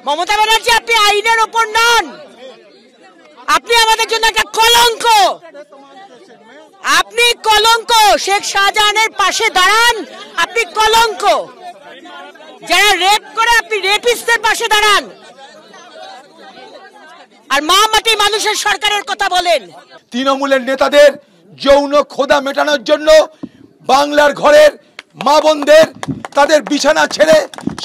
মমতা ব্যানার্জি, আপনি আইনের ওপর নন, আপনি আমাদের জন্য একটা কলঙ্ক। আপনি কলঙ্ক। শেখ শাহজাহানের পাশে দাঁড়ান, আপনি কলঙ্ক। যারা রেপ করে আপনি রেপিস্টদের পাশে দাঁড়ান, আর মা মাটি মানুষের সরকারের কথা বলেন। তৃণমূলের নেতাদের যৌন ক্ষোধা মেটানোর জন্য বাংলার ঘরের মা বোনদের তাদের বিছানা ছেড়ে,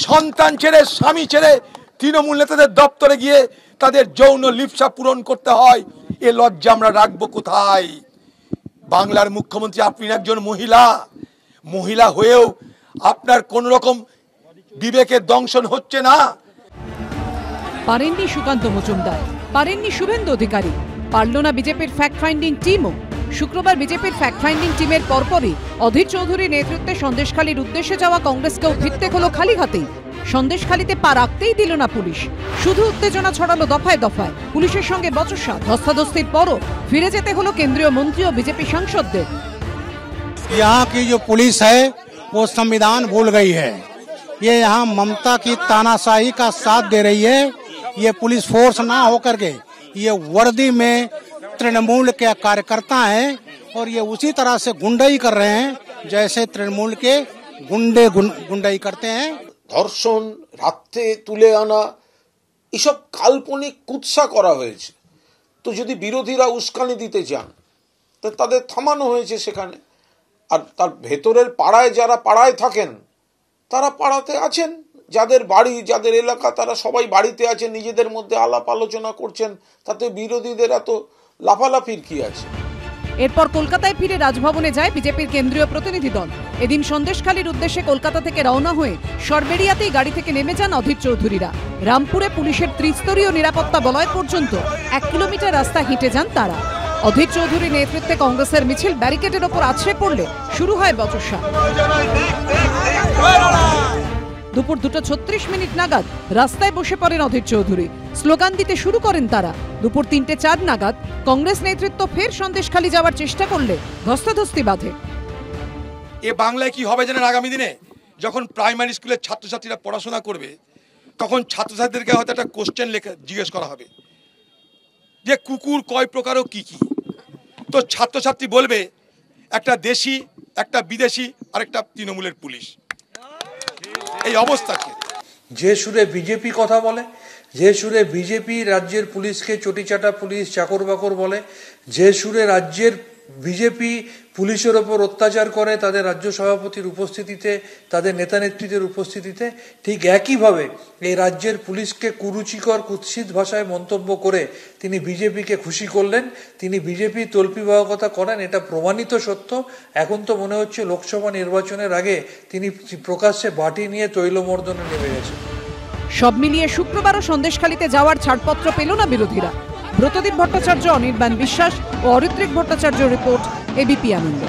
সন্তান ছেড়ে, স্বামী ছেড়ে তৃণমূল নেতাদের দপ্তরে গিয়ে তাদের যৌন লিপ্সা পূরণ করতে হয়। এ লজ্জা আমরা রাখবো কোথায়? বাংলার মুখ্যমন্ত্রী, আপনি একজন মহিলা হয়েও আপনার কোন রকম বিবেকের দংশন হচ্ছে না। পারেননি সুকান্ত মজুমদার, পারেননি শুভেন্দু অধিকারী, পারল না বিজেপির ফ্যাক্ট ফাইন্ডিং টিমও। শুক্রবার বিজেপির ফ্যাক্ট ফাইন্ডিং টিমের পরপরই অধীর চৌধুরীর নেতৃত্বে সন্দেশখালীর উদ্দেশ্যে যাওয়া কংগ্রেসকেও ফিরতে হলো খালি হাতেই। সন্দেশখালীতে পা রাখতেই দিল না পুলিশ, শুধু উত্তেজনা ছড়ালো দফায় দফায়। পুলিশের সঙ্গে বচসা, ধস্তাধস্তির পরও ফিরে যেতে হলো কেন্দ্রীয় মন্ত্রী ও বিজেপি সাংসদদের। यहाँ की जो पुलिस है वो संविधान भूल गई है। ये यहाँ ममता की तानाशाही का साथ दे रही है। ये पुलिस फोर्स ना होकर के ये वर्दी में तृणमूल के कार्यकर्ता हैं और ये उसी तरह से गुंडाई कर रहे हैं जैसे तृणमूल के गुंडे गुंडाई करते हैं। ধর্ষণ, রাতে তুলে আনা, এসব কাল্পনিক কুৎসা করা হয়েছে। তো যদি বিরোধীরা উস্কানি দিতে চান তো তাদের থামানো হয়েছে সেখানে। আর তার ভেতরের পাড়ায় যারা পাড়ায় থাকেন তারা পাড়াতে আছেন, যাদের বাড়ি, যাদের এলাকা, তারা সবাই বাড়িতে আছেন, নিজেদের মধ্যে আলাপ আলোচনা করছেন। তাতে বিরোধীদের এত লাফালাফির কি আছে? এরপর কলকাতায় ফিরে রাজভবনে যায় বিজেপির কেন্দ্রীয় প্রতিনিধি দল। এদিন সন্দেশখালীর উদ্দেশ্যে কলকাতা থেকে রওনা হয়ে সরবেরিয়াতেই গাড়ি থেকে নেমে যান অধীর চৌধুরীরা। রামপুরে পুলিশের ত্রিস্তরীয় নিরাপত্তা বলয় পর্যন্ত 1 কিলোমিটার রাস্তা হেঁটে যান তারা। অধীর চৌধুরীর নেতৃত্বে কংগ্রেসের মিছিল ব্যারিকেডের ওপর আছড়ে পড়লে শুরু হয় বচসা। দুপুর 2:36 নাগাদ রাস্তায় বসে পড়েন অধীর চৌধুরী, স্লোগান দিতে শুরু করেন তারা। দুপুর 3:04 নাগাদ কংগ্রেস নেতৃত্ব ফের সন্দেশখালী যাওয়ার চেষ্টা করলে ধস্তাধস্তি বাধে। এ বাংলায় কি হবে জানেন? আগামী দিনে যখন প্রাইমারি স্কুলের ছাত্রছাত্রীরা পড়াশোনা করবে, তখন ছাত্রছাত্রীদেরকে হয়তো একটা কোশ্চেন জিজ্ঞেস করা হবে যে কুকুর কয় প্রকার ও কি কি। তো ছাত্রছাত্রী বলবে একটা দেশি, একটা বিদেশি, আর একটা তৃণমূলের পুলিশ। এই অবস্থাকে যে সুরে বিজেপি কথা বলে, যে সুরে বিজেপি রাজ্যের পুলিশকে চটিচাটা পুলিশ, চাকর বাকর বলে, যে সুরে রাজ্যের বিজেপি পুলিশের ওপর অত্যাচার করে তাদের রাজ্য সভাপতির উপস্থিতিতে, তাদের নেতা নেত্রীদের উপস্থিতিতে, ঠিক একইভাবে এই রাজ্যের পুলিশকে কুরুচিকর কুৎসিত ভাষায় মন্তব্য করে তিনি বিজেপিকে খুশি করলেন। তিনি বিজেপি তল্পিবাহকতা করেন, এটা প্রমাণিত সত্য। এখন তো মনে হচ্ছে লোকসভা নির্বাচনের আগে তিনি প্রকাশ্যে বাটি নিয়ে তৈলমর্দনে নেমে গেছেন। সব মিলিয়ে শুক্রবারও সন্দেশখালীতে যাওয়ার ছাড়পত্র পেল না বিরোধীরা। ব্রতদীপ ভট্টাচার্য, অনির্বাণ বিশ্বাস ও অরিত্রিক ভট্টাচার্য রিপোর্ট, এবিপি আনন্দ।